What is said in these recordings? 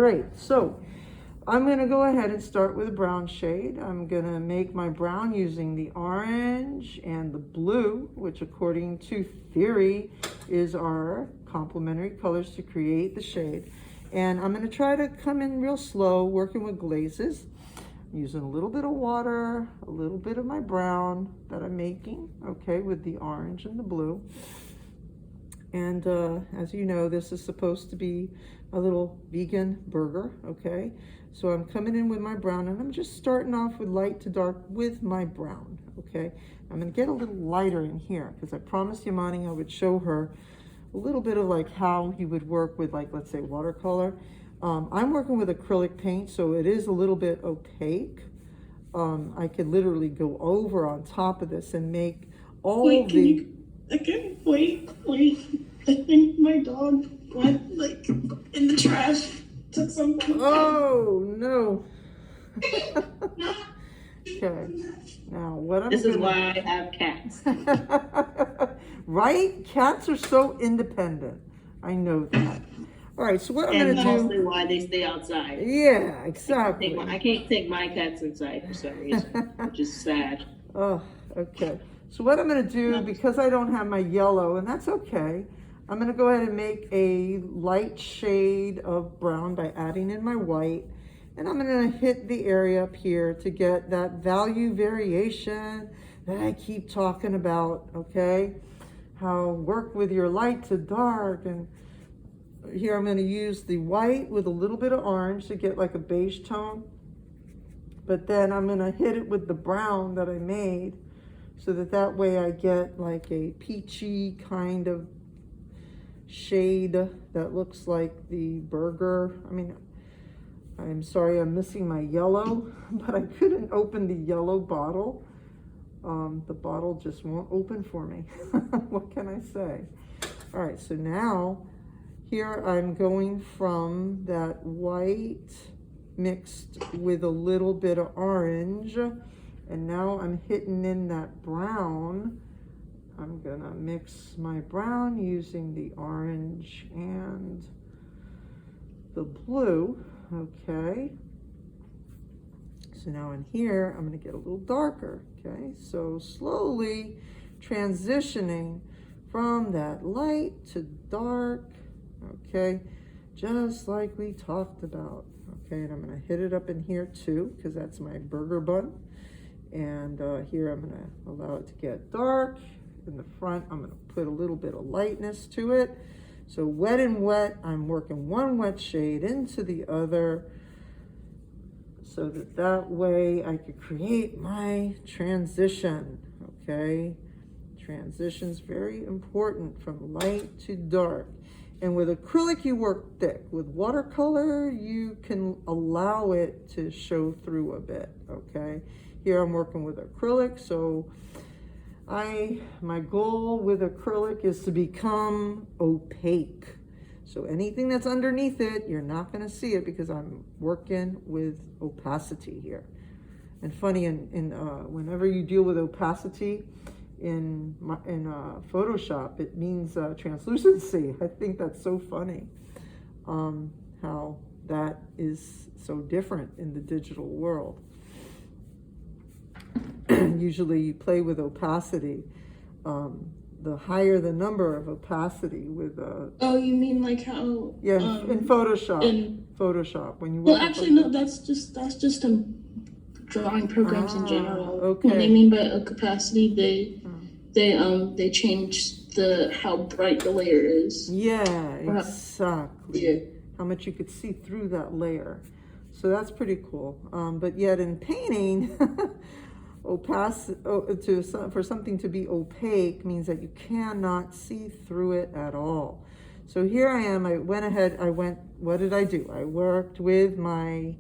great. So I'm going to go ahead and start with a brown shade. I'm going to make my brown using the orange and the blue, which according to theory is our complementary colors to create the shade. And I'm going to try to come in real slow, working with glazes, using a little bit of water, a little bit of my brown that I'm making, okay, with the orange and the blue. And as you know, this is supposed to be a little vegan burger, okay? So I'm coming in with my brown, and I'm just starting off with light to dark with my brown, okay? I'm gonna get a little lighter in here because I promised Yamani I would show her a little bit of like how you would work with, like, let's say watercolor. I'm working with acrylic paint, so it is a little bit opaque. I could literally go over on top of this and make all wait, wait. I think my dog went like in the trash. Took something. Oh no. Okay. Now what I'm This is why I have cats. Right? Cats are so independent. I know that. All right, so what I'm going to do... And mostly why they stay outside. Yeah, exactly. I can't take my cats inside for some reason, which is sad. Oh, okay. So what I'm going to do, because I don't have my yellow, and that's okay, I'm going to go ahead and make a light shade of brown by adding in my white. And I'm going to hit the area up here to get that value variation that I keep talking about, okay? How work with your light to dark. And here I'm going to use the white with a little bit of orange to get like a beige tone. But then I'm going to hit it with the brown that I made so that way I get like a peachy kind of shade that looks like the burger. I mean, I'm sorry I'm missing my yellow, but I couldn't open the yellow bottle. The bottle just won't open for me. What can I say? All right, so now here I'm going from that white mixed with a little bit of orange, and now I'm hitting in that brown. I'm gonna mix my brown using the orange and the blue, okay? So now in here, I'm gonna get a little darker, okay? So slowly transitioning from that light to dark, okay? Just like we talked about, okay? And I'm gonna hit it up in here too, because that's my burger bun. And here I'm gonna allow it to get dark. In the front, I'm gonna put a little bit of lightness to it. So wet and wet, I'm working one wet shade into the other so that way I could create my transition, okay? Transition's very important from light to dark. And with acrylic, you work thick. With watercolor, you can allow it to show through a bit, okay? Here I'm working with acrylic, so my goal with acrylic is to become opaque. So anything that's underneath it, you're not gonna see it because I'm working with opacity here. And funny, whenever you deal with opacity in Photoshop, it means translucency. I think that's so funny, how that is so different in the digital world. Usually you play with opacity. The higher the number of opacity with oh, you mean like how? Yeah, in Photoshop. Photoshop, when you well, actually, no. That's just drawing programs in general. Okay. When they mean by opacity, they change how bright the layer is. Yeah, exactly. Yeah. How much you could see through that layer. So that's pretty cool. But yet in painting, for something to be opaque means that you cannot see through it at all. So here I am, what did I do? I worked with my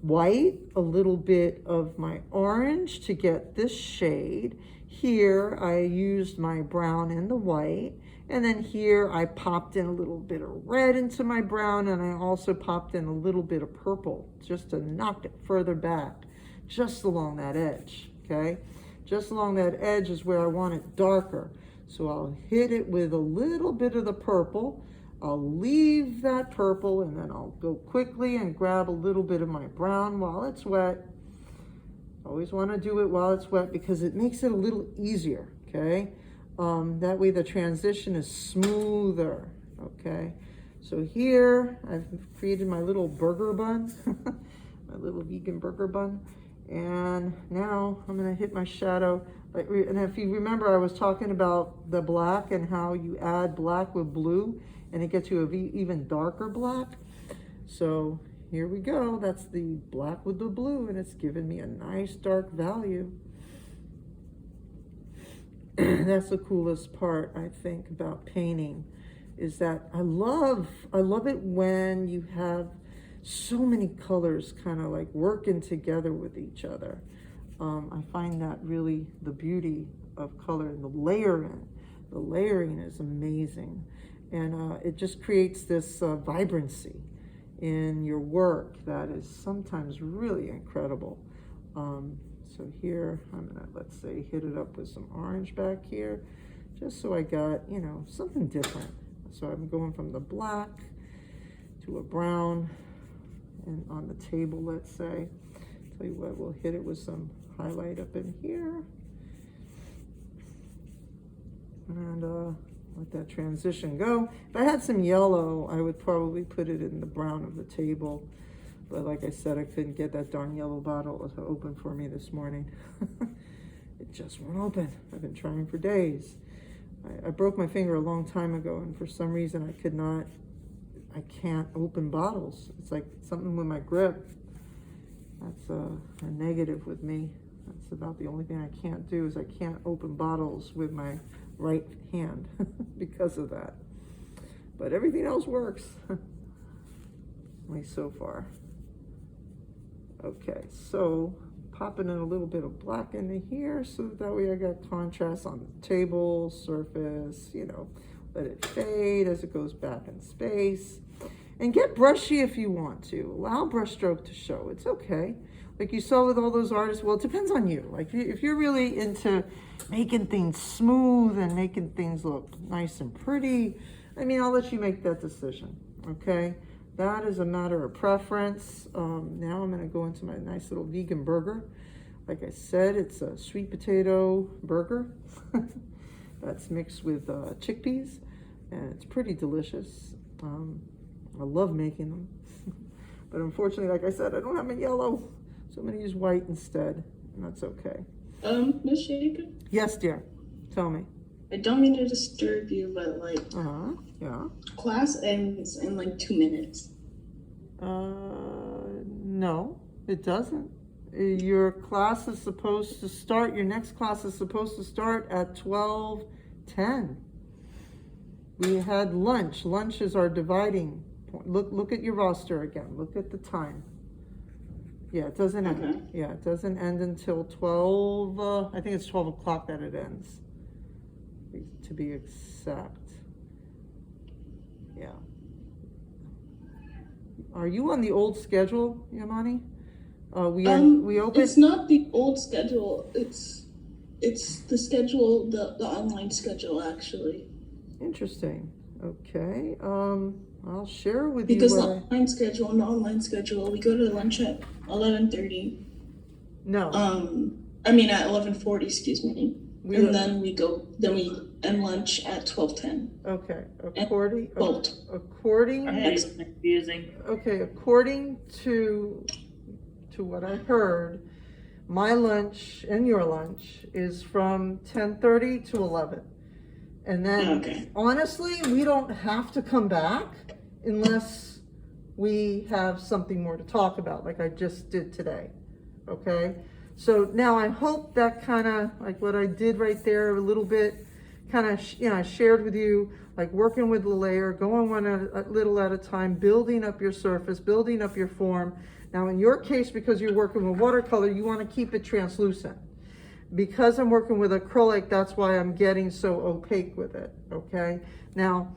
white, a little bit of my orange to get this shade. Here I used my brown and the white, and then here I popped in a little bit of red into my brown, and I also popped in a little bit of purple just to knock it further back, just along that edge, okay? Just along that edge is where I want it darker. So I'll hit it with a little bit of the purple. I'll leave that purple and then I'll go quickly and grab a little bit of my brown while it's wet. Always want to do it while it's wet because it makes it a little easier, okay? That way the transition is smoother, okay? So here I've created my little burger bun, my little vegan burger bun. And now I'm gonna hit my shadow. And if you remember, I was talking about the black and how you add black with blue and it gets you an even darker black. So here we go. That's the black with the blue and it's given me a nice dark value. That's the coolest part, I think, about painting is that I love it when you have so many colors kind of like working together with each other. I find that really the beauty of color and the layering. The layering is amazing. And it just creates this vibrancy in your work that is sometimes really incredible. So here, I'm gonna, let's say, hit it up with some orange back here, just so I got, you know, something different. So I'm going from the black to a brown, and on the table, let's say. Tell you what, we'll hit it with some highlight up in here. And let that transition go. If I had some yellow, I would probably put it in the brown of the table. But like I said, I couldn't get that darn yellow bottle to open for me this morning. It just won't open. I've been trying for days. I broke my finger a long time ago, and for some reason I can't open bottles. It's like something with my grip. That's a negative with me. That's about the only thing I can't do is I can't open bottles with my right hand because of that. But everything else works, at least so far. Okay, so popping in a little bit of black into here so that way I got contrast on the table, surface, you know, let it fade as it goes back in space. And get brushy if you want to. Allow brush stroke to show. It's okay. Like you saw with all those artists, well, it depends on you. Like if you're really into making things smooth and making things look nice and pretty, I mean, I'll let you make that decision, okay? That is a matter of preference. Now I'm gonna go into my nice little vegan burger. Like I said, it's a sweet potato burger that's mixed with chickpeas, and it's pretty delicious. I love making them, but unfortunately, like I said, I don't have my yellow, so I'm gonna use white instead, and that's okay. Miss Shaker? Yes, dear. Tell me. I don't mean to disturb you, but like, yeah. class ends in like 2 minutes. No, it doesn't. Your class is supposed to start, your next class is supposed to start at 12:10. We had lunch. Lunch is our dividing point. Look at your roster again. Look at the time. Yeah, it doesn't end. Okay. Yeah, it doesn't end until 12, I think it's 12 o'clock that it ends, to be exact. Yeah. Are you on the old schedule, Yamani? We open. It's not the old schedule. It's the schedule, the online schedule actually. Interesting. Okay. I'll share with you. Because the online schedule and the online schedule, we go to lunch at 11:30. No. I mean at 11:40. Excuse me. Then we end lunch at 12:10. Okay. That's confusing. Okay. According to what I heard, my lunch and your lunch is from 10:30 to 11. And then, honestly, we don't have to come back unless we have something more to talk about, like I just did today, okay? So now I hope that kind of, like what I did right there a little bit, kind of, I shared with you, like working with the layer, going one a little at a time, building up your surface, building up your form. Now in your case, because you're working with watercolor, you want to keep it translucent. Because I'm working with acrylic, that's why I'm getting so opaque with it, okay? Now,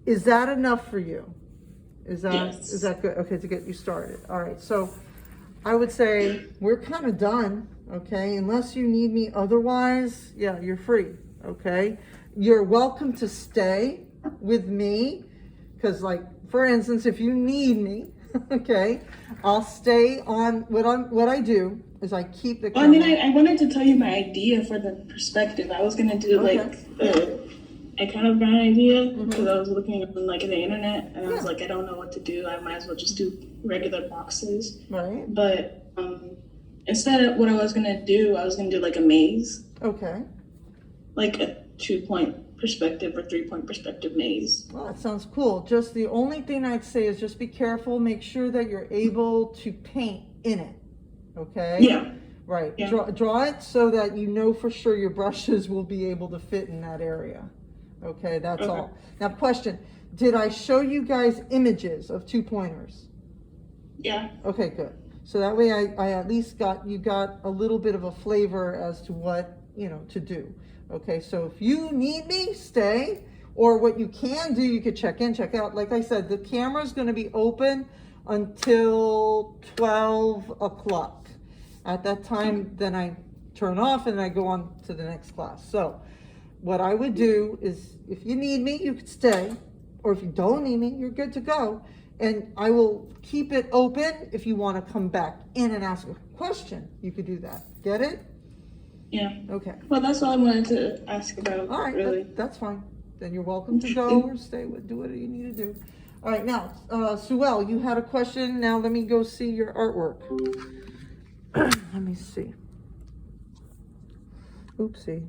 is that enough for you? Is that good? Okay, to get you started. All right, so I would say we're kind of done, okay? Unless you need me otherwise, yeah, you're free, okay? You're welcome to stay with me Because like, for instance, if you need me, okay, I'll stay on, what I do is I keep the Well, I camera. mean, I wanted to tell you my idea for the perspective. I was gonna do like a kind of brown idea because I was looking on like the internet and I was like, I don't know what to do. I might as well just do regular boxes. Right. But instead of what I was gonna do, I was gonna do like a maze. Okay. Like a 2-point perspective or 3-point perspective maze. Well, that sounds cool. Just the only thing I'd say is just be careful. Make sure that you're able to paint in it. Okay? Yeah. Right. Yeah. Draw it so that you know for sure your brushes will be able to fit in that area. Okay, that's all. Now, question, did I show you guys images of 2-pointers? Yeah. Okay, good. So that way I at least got a little bit of a flavor as to what, to do. Okay, so if you need me, stay. Or what you can do, you could check in, check out. Like I said, the camera's going to be open until 12 o'clock. At that time, then I turn off and I go on to the next class. So what I would do is, if you need me, you could stay. Or if you don't need me, you're good to go. And I will keep it open. If you want to come back in and ask a question, you could do that. Get it? Yeah. Okay. Well, that's all I wanted to ask about. All right, really. that's fine. Then you're welcome to go or stay. Do what you need to do. All right, now, Suelle, you had a question. Now let me go see your artwork. Let me see. Oopsie.